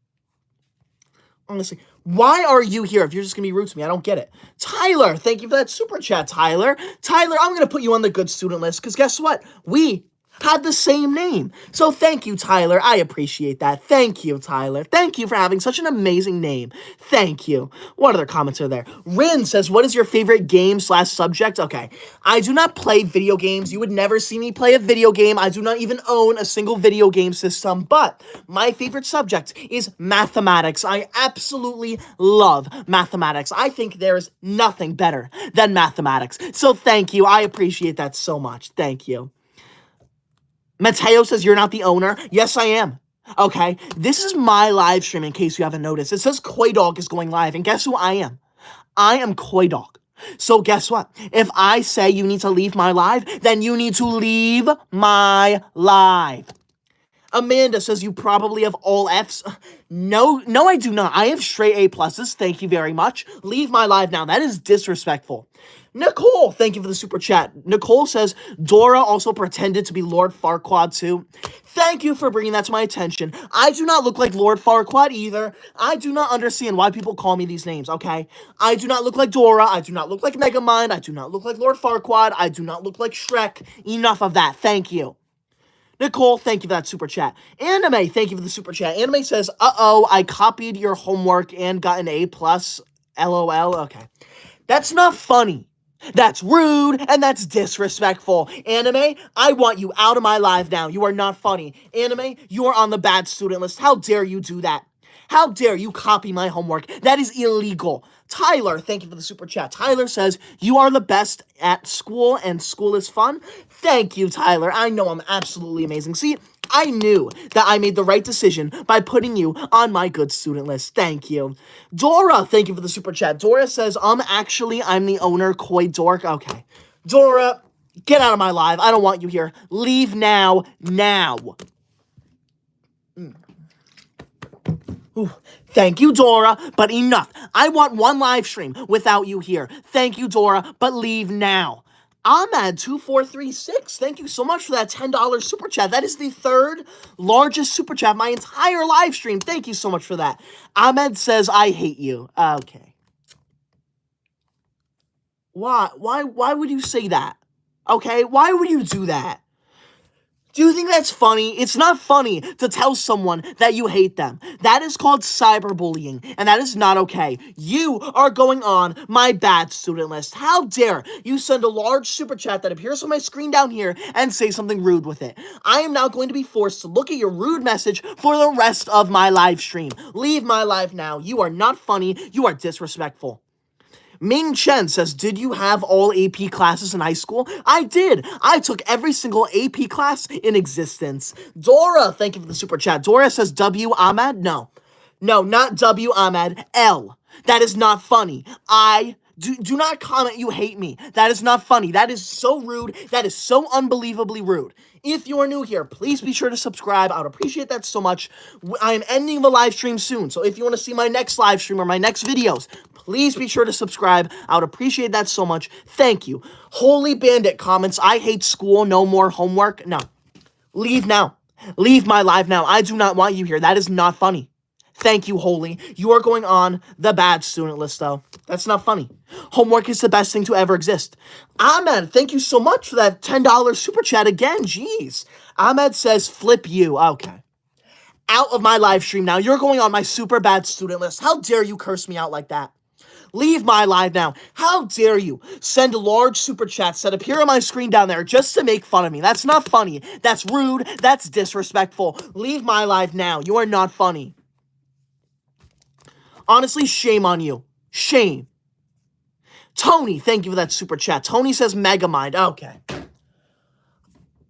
Honestly, why are you here if you're just going to be rude to me? I don't get it. Tyler, thank you for that super chat, Tyler. Tyler, I'm going to put you on the good student list because guess what? We had the same name. So thank you, Tyler. I appreciate that. Thank you, Tyler. Thank you for having such an amazing name. Thank you. What other comments are there? Rin says, what is your favorite game/subject? Okay, I do not play video games. You would never see me play a video game. I do not even own a single video game system, but my favorite subject is mathematics. I absolutely love mathematics. I think there is nothing better than mathematics. So thank you. I appreciate that so much. Thank you. Mateo says, you're not the owner. Yes, I am. Okay, this is my live stream in case you haven't noticed. It says Koi Dog is going live, and guess who I am? I am Koi Dog. So guess what? If I say you need to leave my live, then you need to leave my live. Amanda says you probably have all Fs. No, I do not. I have straight A pluses. Thank you very much. Leave my live now. That is disrespectful. Nicole, thank you for the super chat. Nicole says, Dora also pretended to be Lord Farquaad too. Thank you for bringing that to my attention. I do not look like Lord Farquaad either. I do not understand why people call me these names, okay? I do not look like Dora. I do not look like Megamind. I do not look like Lord Farquaad. I do not look like Shrek. Enough of that. Thank you. Nicole, thank you for that super chat. Anime, thank you for the super chat. Anime says, uh-oh, I copied your homework and got an A+. LOL. Okay. That's not funny. That's rude, and that's disrespectful. Anime, I want you out of my live now. You are not funny. Anime, you are on the bad student list. How dare you do that? How dare you copy my homework? That is illegal. Tyler, thank you for the super chat. Tyler says, you are the best at school, and school is fun. Thank you, Tyler. I know I'm absolutely amazing. See, I knew that I made the right decision by putting you on my good student list. Thank you. Dora, thank you for the super chat. Dora says, actually, I'm the owner, Koi Dork. Okay. Dora, get out of my live. I don't want you here. Leave now. Now. Ooh, thank you, Dora, but enough. I want one live stream without you here. Thank you, Dora, but leave now. Ahmed2436, thank you so much for that $10 super chat. That is the third largest super chat of my entire live stream. Thank you so much for that. Ahmed says, I hate you. Okay. Why would you say that? Okay, why would you do that? Do you think that's funny? It's not funny to tell someone that you hate them. That is called cyberbullying, and that is not okay. You are going on my bad student list. How dare you send a large super chat that appears on my screen down here and say something rude with it. I am now going to be forced to look at your rude message for the rest of my live stream. Leave my live now. You are not funny. You are disrespectful. Ming Chen says, did you have all AP classes in high school? I did. I took every single AP class in existence. Dora, thank you for the super chat. Dora says, W. Ahmed? No. No, not W. Ahmed. L. That is not funny. Do not comment you hate me. That is not funny. That is so rude. That is so unbelievably rude. If you are new here, please be sure to subscribe. I would appreciate that so much. I am ending the live stream soon, so if you want to see my next live stream or my next videos, please be sure to subscribe. I would appreciate that so much. Thank you. Holy Bandit comments, I hate school, no more homework. No. Leave now. Leave my live now. I do not want you here. That is not funny. Thank you, Holy. You are going on the bad student list, though. That's not funny. Homework is the best thing to ever exist. Ahmed, thank you so much for that $10 super chat again. Jeez. Ahmed says, flip you. Okay. Out of my live stream now. You're going on my super bad student list. How dare you curse me out like that? Leave my live now. How dare you send large super chats that appear on my screen down there just to make fun of me? That's not funny. That's rude. That's disrespectful. Leave my live now. You are not funny. Honestly, shame on you. Shame. Tony, thank you for that super chat. Tony says Megamind. Okay.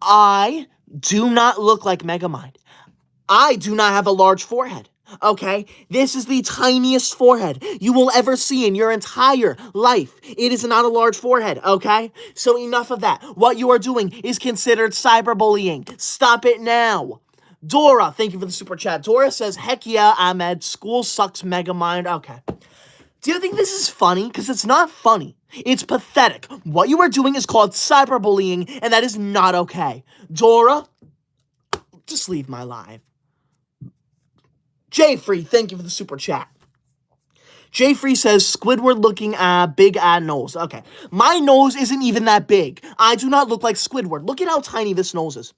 I do not look like Megamind. I do not have a large forehead. Okay? This is the tiniest forehead you will ever see in your entire life. It is not a large forehead, okay? So enough of that. What you are doing is considered cyberbullying. Stop it now. Dora, thank you for the super chat. Dora says, heck yeah, Ahmed, school sucks, Megamind. Okay. Do you think this is funny? Because it's not funny. It's pathetic. What you are doing is called cyberbullying, and that is not okay. Dora, just leave my live. Jayfree, thank you for the super chat. Jayfree says, Squidward looking big nose. Okay. My nose isn't even that big. I do not look like Squidward. Look at how tiny this nose is.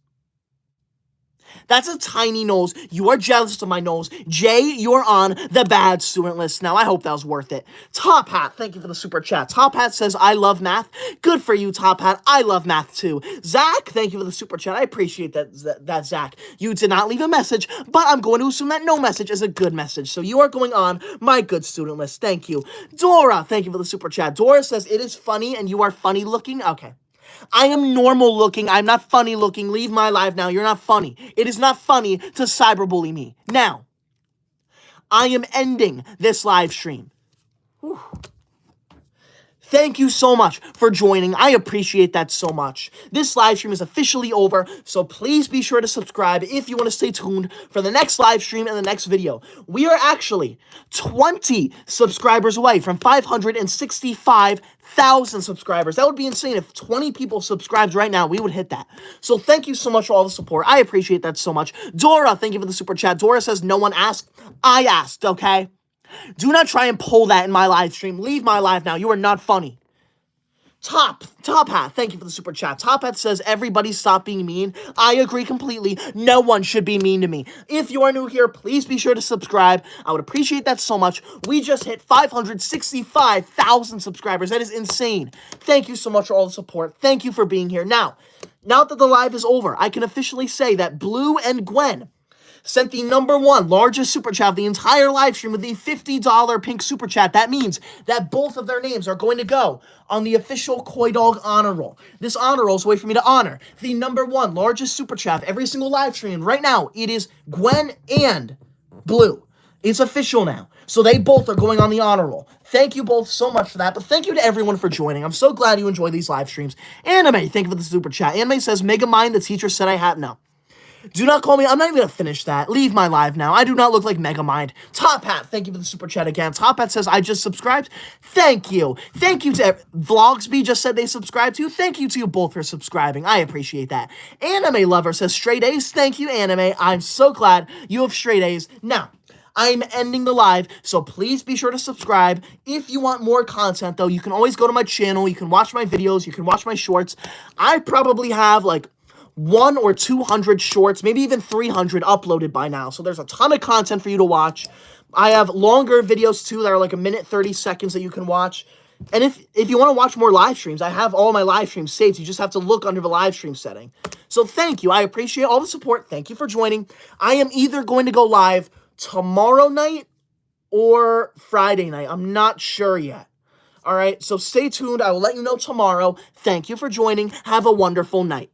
That's a tiny nose. You are jealous of my nose. Jay, you're on the bad student list now. I hope that was worth it. Top Hat, thank you for the super chat. Top Hat says, I love math. Good for you, Top Hat. I love math too. Zach, thank you for the super chat. I appreciate that, Zach. You did not leave a message, but I'm going to assume that no message is a good message. So you are going on my good student list. Thank you. Dora, thank you for the super chat. Dora says, it is funny and you are funny looking. Okay. I am normal looking. I'm not funny looking. Leave my live now. You're not funny. It is not funny to cyberbully me. Now, I am ending this live stream. Whew. Thank you so much for joining. I appreciate that so much. This live stream is officially over, so please be sure to subscribe if you want to stay tuned for the next live stream and the next video. We are actually 20 subscribers away from 565,000 subscribers. That would be insane. If 20 people subscribed right now, we would hit that. So thank you so much for all the support. I appreciate that so much. Dora, thank you for the super chat. Dora says, no one asked. I asked, okay? Do not try and pull that in my live stream. Leave my live now. You are not funny. Top Hat, thank you for the super chat. Top Hat says, everybody stop being mean. I agree completely. No one should be mean to me. If you are new here, please be sure to subscribe. I would appreciate that so much. We just hit 565,000 subscribers. That is insane. Thank you so much for all the support. Thank you for being here. Now that the live is over, I can officially say that Blue and Gwen sent the #1 largest super chat of the entire live stream with the $50 pink super chat. That means that both of their names are going to go on the official Koi Dog honor roll. This honor roll is a way for me to honor the #1 largest super chat of every single live stream. Right now, it is Gwen and Blue. It's official now. So they both are going on the honor roll. Thank you both so much for that. But thank you to everyone for joining. I'm so glad you enjoy these live streams. Anime, thank you for the super chat. Anime says, Megamind, the teacher said I had no. Do not call me. I'm not even going to finish that. Leave my live now. I do not look like Megamind. Top Hat, thank you for the super chat again. Top Hat says, I just subscribed. Thank you. Thank you to Vlogsby just said they subscribed to you. Thank you to you both for subscribing. I appreciate that. Anime Lover says, straight A's. Thank you, Anime. I'm so glad you have straight A's. Now, I'm ending the live, so please be sure to subscribe. If you want more content, though, you can always go to my channel. You can watch my videos. You can watch my shorts. I probably have, like, 1 or 200 shorts, maybe even 300 uploaded by now. So there's a ton of content for you to watch. I have longer videos too that are like a minute 30 seconds that you can watch. And if you want to watch more live streams, I have all my live streams saved. You just have to look under the live stream setting. So thank you. I appreciate all the support. Thank you for joining. I am either going to go live tomorrow night or Friday night. I'm not sure yet. All right, so stay tuned. I will let you know tomorrow. Thank you for joining. Have a wonderful night.